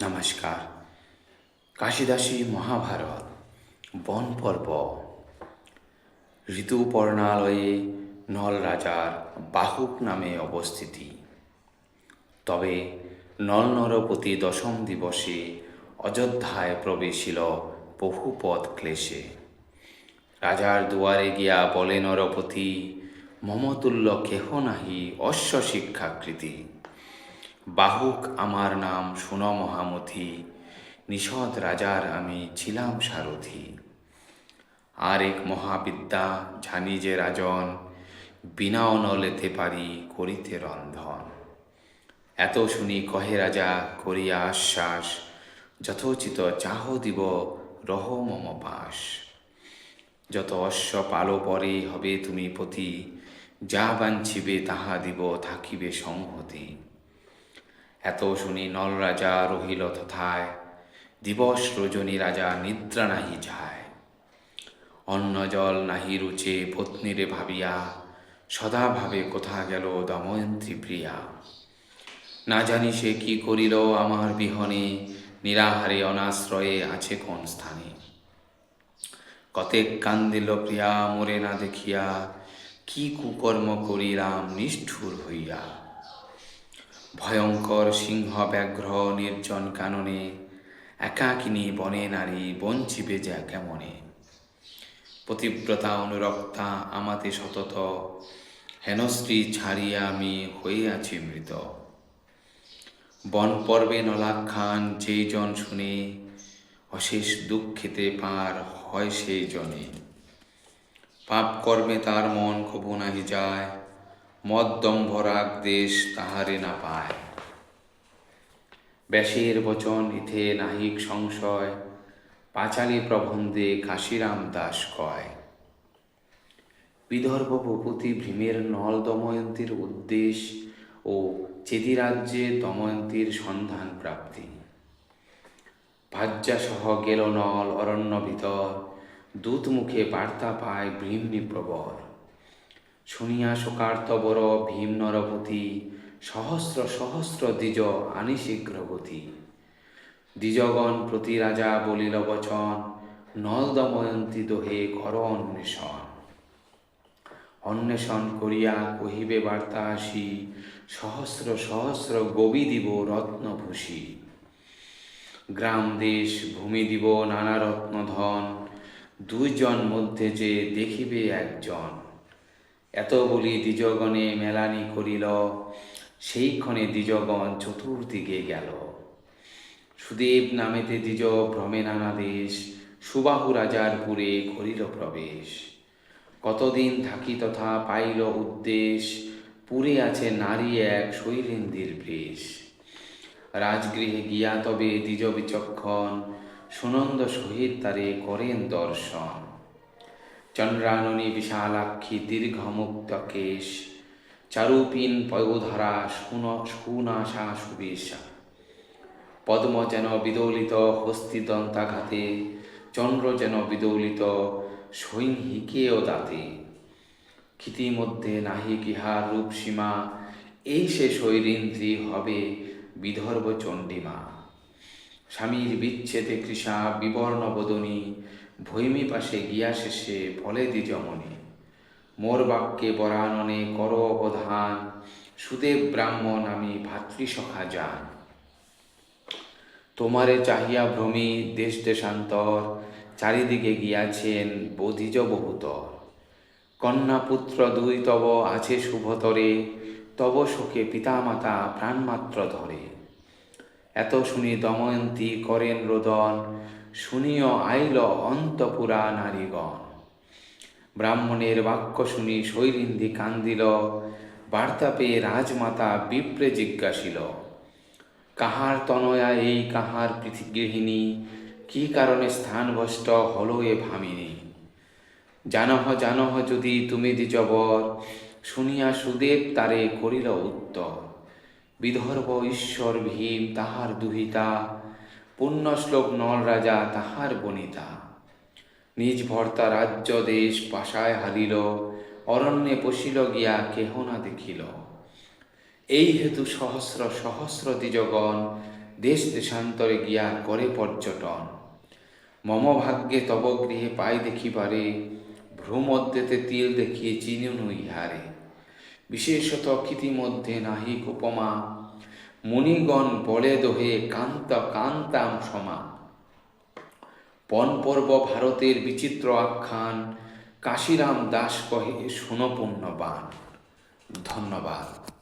নমস্কার। কাশিদাসী মহাভারত বন পর্ব। ঋতুপর্ণালয়ে নল রাজার বাহুক নামে অবস্থিতি। তবে নল নরপতি দশম দিবসে অযোধ্যায় প্রবেশিল বহুপদ ক্লেশে। রাজার দুয়ারে গিয়া বলে নরপতি, মমতুল্য কেহ নাহি অশ্ব শিক্ষাকৃতি। বাহুক আমার নাম শুন মহামতি, নিষদ রাজার আমি ছিলাম সারথি। আর এক মহাবিদ্যা জানি যে রাজন, বিনা অনলেতে পারি করিতে রন্ধন। এত শুনি কহে রাজা করিয়া আশ্বাস, যথোচিত চাহ দিব রহ মম পাশ। যত অশ্ব পালো পরে হবে তুমি পতি, যা বাঞ্ছিবে তাহা দিব থাকিবে সংহতি। এত শুনি নল রাজা রহিল তথায়, দিবস রজনী রাজা নিদ্রা নাহি যায়। অন্ন জল নাহি রুচে পত্নীরে ভাবিয়া, সদা ভাবে কোথা গেল দময়ন্তী প্রিয়া। না জানি সে কি করিল আমার বিহনে, নিরাহারে অনাশ্রয়ে আছে কোন স্থানে। কতেক কান্দিল প্রিয়া মোরে না দেখিয়া, কি কুকর্ম করিলাম নিষ্ঠুর হইয়া। ভয়ঙ্কর সিংহ ব্যাঘ্র নির্জন কাননে, একাকিনী বনে নারী বঞ্চিবে যা কেমনে। পতিব্রতা অনুরক্তা আমাতে সতত, হেনশ্রী ছাড়িয়া আমি হইয়াছি মৃত। বন পর্বে নলাখ্যান যেই জন শুনে, অশেষ দুঃখেতে পার হয় সেই জনে। পাপ কর্মে তার মন কবু নাহি যায়, মদ দম্ভ রাগ দেশ তাহারে না পায়। ব্যাসের বচন ইথে নাহিক সংশয়, পাঁচালী প্রবন্ধে কাশিরাম দাস কয়। বিদর্ভ ভূপতি ভীমের নল দময়ন্তীর উদ্দেশ ও চেদিরাজ্যে দময়ন্তীর সন্ধান প্রাপ্তি। ভাজ্যাসহ গেল নল অরণ্য ভিতর, দূত মুখে বার্তা পায় ভীমনি প্রবর। শুনিয়া শোকার্তবর ভীম নরপতি, সহস্র সহস্র দ্বিজ আনি শীঘ্র গতি। দ্বিজগণ প্রতি রাজা বলিল বচন, নল দময়ন্তী দোহে কর অন্বেষণ। অন্বেষণ করিয়া কহিবে বার্তা আসি, সহস্র সহস্র গবি দিব রত্নভূষি। গ্রাম দেশ ভূমি দিব নানা রত্ন ধন, দুইজন মধ্যে যে দেখিবে একজন। এত বলি দ্বিজগণে মেলানি করিল, সেইক্ষণে দ্বিজগণ চতুর্দিকে গেল। সুদেব নামেতে দ্বিজ ভ্রমে নানা দেশ, সুবাহু রাজার পুরে করিল প্রবেশ। কতদিন থাকি তথা পাইল উদ্দেশ, পুরে আছে নারী এক শৈলেন্দ্রের বেশ। রাজগৃহে গিয়া তবে দ্বিজ বিচক্ষণ, সুনন্দ সহিত তারে করেন দর্শন। চন্দ্রাননী বিশালাক্ষী দীর্ঘমুক্ত কেশ, চারুপীন পয়োধারা সুনাশা সুবেশা। পদ্ম যেন বিদলিত হস্তি দন্তাঘাতে, চন্দ্র যেন বিদলিত সৈহিকেও দাঁতে। ক্ষিতিমধ্যে নাহি কিহার রূপসীমা, এই সে শৈলেন্দ্রী হবে বিদর্ভ চণ্ডীমা। স্বামীর বিচ্ছেদে কৃষা বিবর্ণ বদনী, ভৈমী পাশে গিয়া শেষে বলে দ্বিজমণি। মোর বাক্যে বরাননে কর অবধান, সুদেব ব্রাহ্মণ আমি ভাতৃসখা যান। তোমারে চাহিয়া ভ্রমি দেশ দেশান্তর, চারিদিকে গিয়াছেন বোধিজ বহুতর। কন্যা পুত্র দুই তব আছে শুভতরে, তব শোকে পিতামাতা প্রাণমাত্র ধরে। এত শুনি দময়ন্তী করেন রোদন, শুনিও আইল অন্তপুরা নারীগণ। ব্রাহ্মণের বাক্য শুনি শৈলেন্দ্রী কান্দিল, বার্তা পেয়ে রাজমাতা বিপ্রে জিজ্ঞাসিল। কাহার তনয়া এই কাহার গৃহিণী, কি কারণে স্থানভ্রষ্ট হল এ ভামিনী। জানহ জানহ যদি তুমি দ্বিজবর, শুনিয়া সুদেব তারে করিল উত্তর। বিদর্ভ ঈশ্বর ভীম তাহার দুহিতা, পুণ্যশ্লোক নল রাজা তাহার বনিতা। নিজ ভর্তা রাজ্য দেশ পাশায় হারিল, অরণ্যে পশিল গিয়া কেহ না দেখিল। এই হেতু সহস্র সহস্র দ্বিজগণ, দেশ দেশান্তরে গিয়া করে পর্যটন। মম ভাগ্যে তব গৃহে পাই দেখিবারে, ভ্রুমধ্যেতে তিল দেখিয়ে চিনুন ইহারে। বিশেষত ক্ষিতিমধ্যে নাহিক উপমা, মুনিগণ বলে দোহে কান্ত কান্তাম সমা। পর্ব ভারতের বিচিত্র আখ্যান, কাশিরাম দাস কহে শোনো পুণ্যবান। ধন্যবাদ।